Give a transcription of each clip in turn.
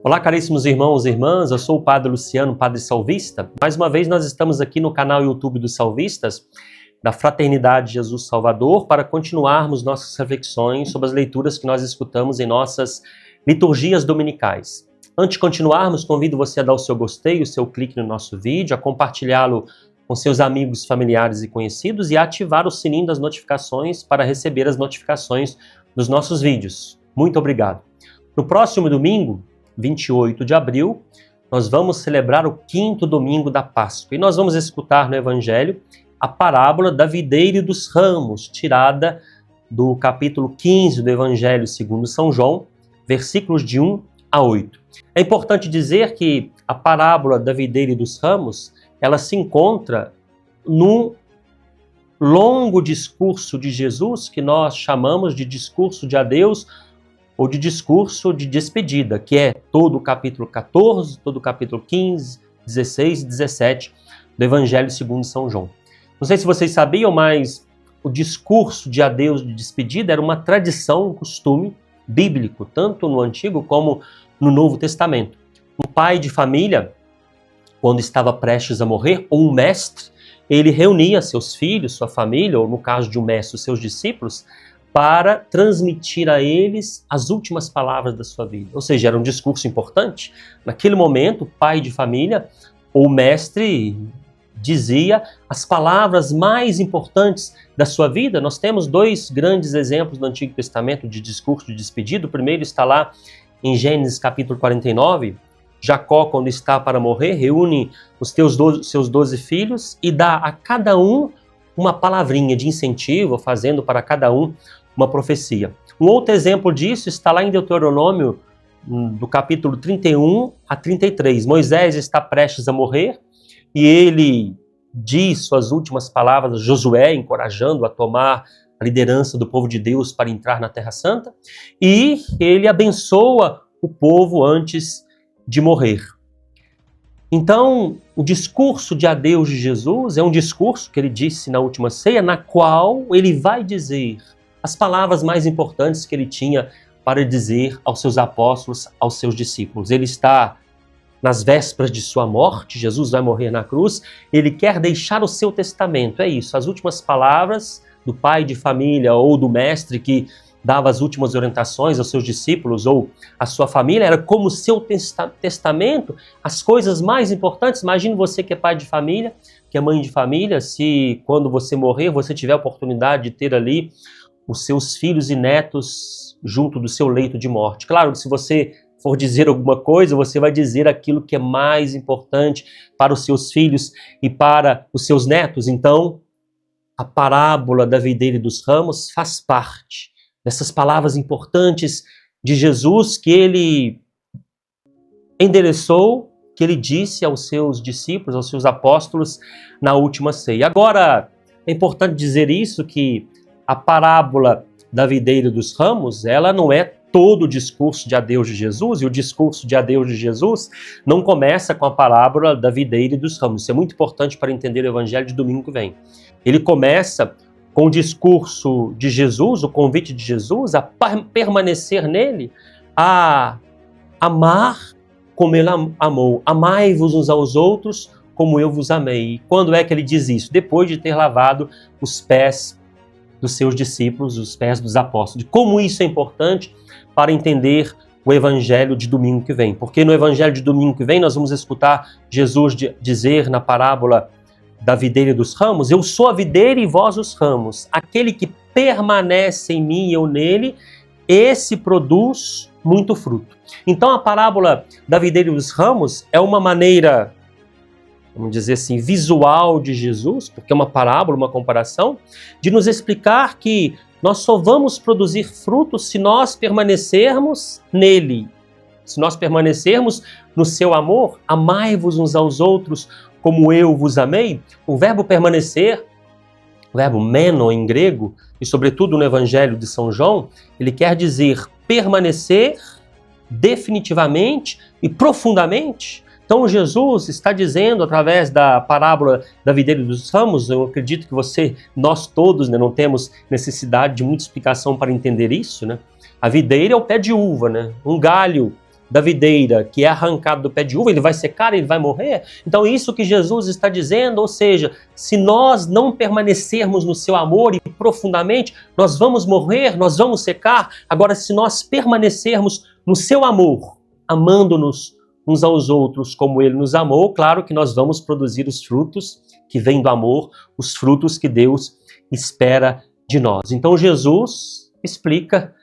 Olá, caríssimos irmãos e irmãs, eu sou o Padre Luciano, Padre Salvista. Mais uma vez nós estamos aqui no canal YouTube dos Salvistas, da Fraternidade Jesus Salvador, para continuarmos nossas reflexões sobre as leituras que nós escutamos em nossas liturgias dominicais. Antes de continuarmos, convido você a dar o seu gostei, o seu clique no nosso vídeo, a compartilhá-lo com seus amigos, familiares e conhecidos e a ativar o sininho das notificações para receber as notificações dos nossos vídeos. Muito obrigado. No próximo domingo, 28 de abril, nós vamos celebrar o 5º domingo da Páscoa e nós vamos escutar no Evangelho a parábola da videira e dos ramos, tirada do capítulo 15 do Evangelho segundo São João, versículos de 1 a 8. É importante dizer que a parábola da videira e dos ramos, ela se encontra num longo discurso de Jesus que nós chamamos de discurso de adeus ou de discurso de despedida, que é todo o capítulo 14, todo o capítulo 15, 16 e 17 do Evangelho segundo São João. Não sei se vocês sabiam, mas o discurso de adeus, de despedida, era uma tradição, um costume bíblico, tanto no Antigo como no Novo Testamento. Um pai de família, quando estava prestes a morrer, ou um mestre, ele reunia seus filhos, sua família, ou no caso de um mestre, os seus discípulos, para transmitir a eles as últimas palavras da sua vida. Ou seja, era um discurso importante. Naquele momento, o pai de família, ou mestre, dizia as palavras mais importantes da sua vida. Nós temos dois grandes exemplos do Antigo Testamento de discurso de despedida. O primeiro está lá em Gênesis capítulo 49. Jacó, quando está para morrer, reúne os seus 12 filhos e dá a cada um uma palavrinha de incentivo, fazendo para cada um uma profecia. Um outro exemplo disso está lá em Deuteronômio, do capítulo 31 a 33. Moisés está prestes a morrer e ele diz suas últimas palavras a Josué, encorajando a tomar a liderança do povo de Deus para entrar na Terra Santa, e ele abençoa o povo antes de morrer. Então, o discurso de adeus de Jesus é um discurso que ele disse na última ceia, na qual ele vai dizer as palavras mais importantes que ele tinha para dizer aos seus apóstolos, aos seus discípulos. Ele está nas vésperas de sua morte, Jesus vai morrer na cruz, ele quer deixar o seu testamento, é isso, as últimas palavras do pai de família ou do mestre que dava as últimas orientações aos seus discípulos ou à sua família, era como seu testamento, as coisas mais importantes. Imagine você que é pai de família, que é mãe de família, se quando você morrer, você tiver a oportunidade de ter ali os seus filhos e netos junto do seu leito de morte. Claro que se você for dizer alguma coisa, você vai dizer aquilo que é mais importante para os seus filhos e para os seus netos. Então, a parábola da videira e dos ramos faz parte dessas palavras importantes de Jesus que ele endereçou, que ele disse aos seus discípulos, aos seus apóstolos na última ceia. Agora, é importante dizer isso, que a parábola da videira e dos ramos, ela não é todo o discurso de adeus de Jesus, e o discurso de adeus de Jesus não começa com a parábola da videira e dos ramos. Isso é muito importante para entender o Evangelho de domingo que vem. Ele começa com o discurso de Jesus, o convite de Jesus a permanecer nele, a amar como ele amou. Amai-vos uns aos outros como eu vos amei. E quando é que ele diz isso? Depois de ter lavado os pés dos seus discípulos, os pés dos apóstolos. Como isso é importante para entender o Evangelho de domingo que vem. Porque no Evangelho de domingo que vem nós vamos escutar Jesus dizer na parábola da videira e dos ramos: eu sou a videira e vós os ramos. Aquele que permanece em mim e eu nele, esse produz muito fruto. Então a parábola da videira e dos ramos é uma maneira, vamos dizer assim, visual de Jesus, porque é uma parábola, uma comparação, de nos explicar que nós só vamos produzir frutos se nós permanecermos nele. Se nós permanecermos no seu amor, amai-vos uns aos outros como eu vos amei. O verbo permanecer, o verbo meno em grego, e sobretudo no Evangelho de São João, ele quer dizer permanecer definitivamente e profundamente. Então Jesus está dizendo, através da parábola da videira e dos ramos, eu acredito que nós todos, não temos necessidade de muita explicação para entender isso, A videira é o pé de uva, Um galho da videira que é arrancado do pé de uva, ele vai secar, ele vai morrer? Então isso que Jesus está dizendo, ou seja, se nós não permanecermos no seu amor e profundamente, nós vamos morrer, nós vamos secar. Agora, se nós permanecermos no seu amor, amando-nos uns aos outros como ele nos amou, claro que nós vamos produzir os frutos que vêm do amor, os frutos que Deus espera de nós. Então Jesus explica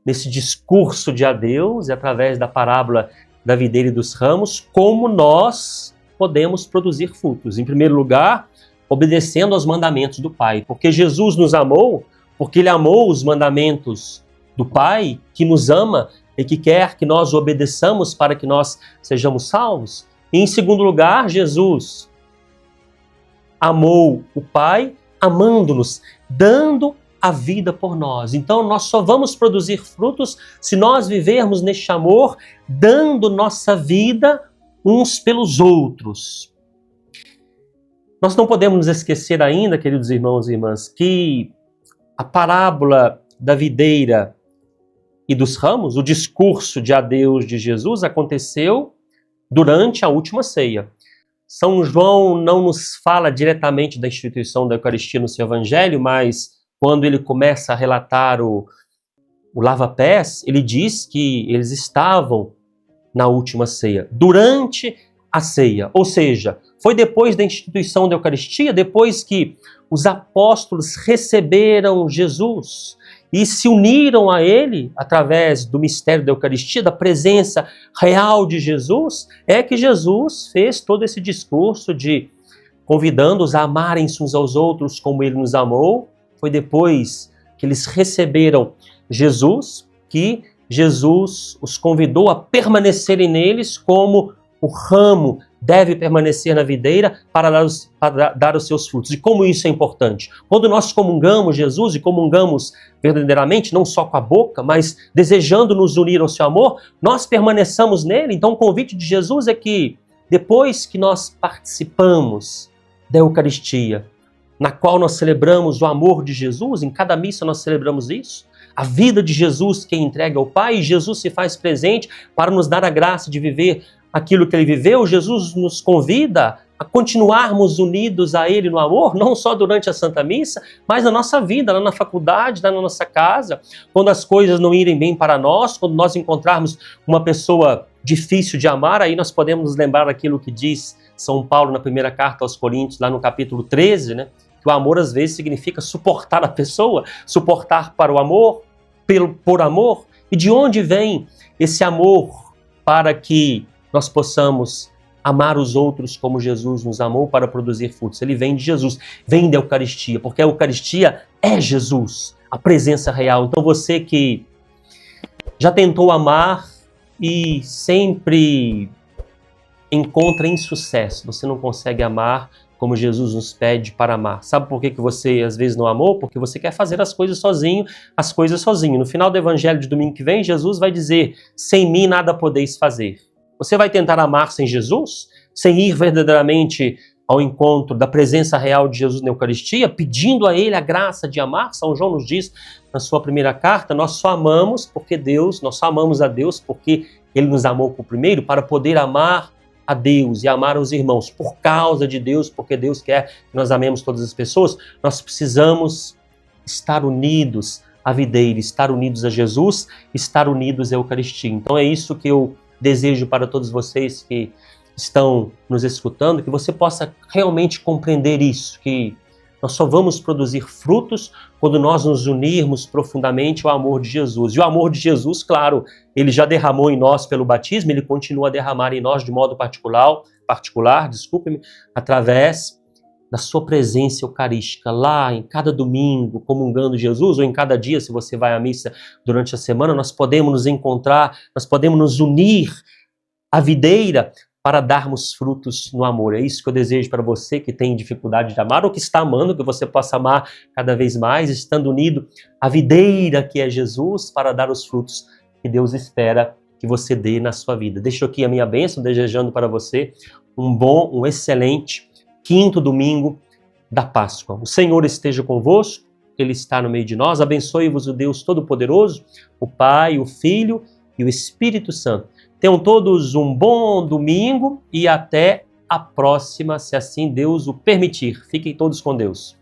nesse discurso de adeus, e através da parábola da videira e dos ramos, como nós podemos produzir frutos. Em primeiro lugar, obedecendo aos mandamentos do Pai, porque Jesus nos amou, porque Ele amou os mandamentos do Pai, que nos ama e que quer que nós obedeçamos para que nós sejamos salvos. E em segundo lugar, Jesus amou o Pai, amando-nos, dando a vida por nós. Então nós só vamos produzir frutos se nós vivermos neste amor, dando nossa vida uns pelos outros. Nós não podemos nos esquecer ainda, queridos irmãos e irmãs, que a parábola da videira e dos ramos, o discurso de adeus de Jesus, aconteceu durante a última ceia. São João não nos fala diretamente da instituição da Eucaristia no seu Evangelho, mas quando ele começa a relatar o lava-pés, ele diz que eles estavam na última ceia, durante a ceia. Ou seja, foi depois da instituição da Eucaristia, depois que os apóstolos receberam Jesus e se uniram a ele através do mistério da Eucaristia, da presença real de Jesus, é que Jesus fez todo esse discurso de convidando-os a amarem-se uns aos outros como ele nos amou. Foi depois que eles receberam Jesus que Jesus os convidou a permanecerem neles como o ramo deve permanecer na videira para dar os seus frutos. E como isso é importante? Quando nós comungamos Jesus e comungamos verdadeiramente, não só com a boca, mas desejando nos unir ao seu amor, nós permaneçamos nele. Então o convite de Jesus é que depois que nós participamos da Eucaristia, na qual nós celebramos o amor de Jesus, em cada missa nós celebramos isso, a vida de Jesus que entrega ao Pai, e Jesus se faz presente para nos dar a graça de viver aquilo que ele viveu. Jesus nos convida a continuarmos unidos a ele no amor, não só durante a Santa Missa, mas na nossa vida, lá na faculdade, lá na nossa casa, quando as coisas não irem bem para nós, quando nós encontrarmos uma pessoa difícil de amar, aí nós podemos nos lembrar daquilo que diz São Paulo na primeira carta aos Coríntios, lá no capítulo 13, né? Que o amor às vezes significa suportar a pessoa, suportar para o amor, por amor. E de onde vem esse amor para que nós possamos amar os outros como Jesus nos amou para produzir frutos? Ele vem de Jesus, vem da Eucaristia, porque a Eucaristia é Jesus, a presença real. Então você que já tentou amar e sempre encontra insucesso, você não consegue amar como Jesus nos pede para amar. Sabe por que você às vezes não amou? Porque você quer fazer as coisas sozinho. No final do Evangelho de domingo que vem, Jesus vai dizer: sem mim nada podeis fazer. Você vai tentar amar sem Jesus? Sem ir verdadeiramente ao encontro da presença real de Jesus na Eucaristia, pedindo a Ele a graça de amar? São João nos diz na sua primeira carta, nós só amamos a Deus porque Ele nos amou por primeiro, para poder amar a Deus e amar os irmãos. Por causa de Deus, porque Deus quer que nós amemos todas as pessoas, nós precisamos estar unidos à videira, estar unidos a Jesus, estar unidos à Eucaristia. Então é isso que eu desejo para todos vocês que estão nos escutando, que você possa realmente compreender isso, que nós só vamos produzir frutos quando nós nos unirmos profundamente ao amor de Jesus. E o amor de Jesus, claro, ele já derramou em nós pelo batismo, ele continua a derramar em nós de modo particular, através da sua presença eucarística, lá em cada domingo, comungando Jesus, ou em cada dia, se você vai à missa durante a semana, nós podemos nos encontrar, nós podemos nos unir à videira para darmos frutos no amor. É isso que eu desejo para você que tem dificuldade de amar ou que está amando, que você possa amar cada vez mais, estando unido à videira que é Jesus, para dar os frutos que Deus espera que você dê na sua vida. Deixo aqui a minha bênção, desejando para você um excelente 5º domingo da Páscoa. O Senhor esteja convosco, Ele está no meio de nós. Abençoe-vos o Deus Todo-Poderoso, o Pai, o Filho e o Espírito Santo. Tenham todos um bom domingo e até a próxima, se assim Deus o permitir. Fiquem todos com Deus.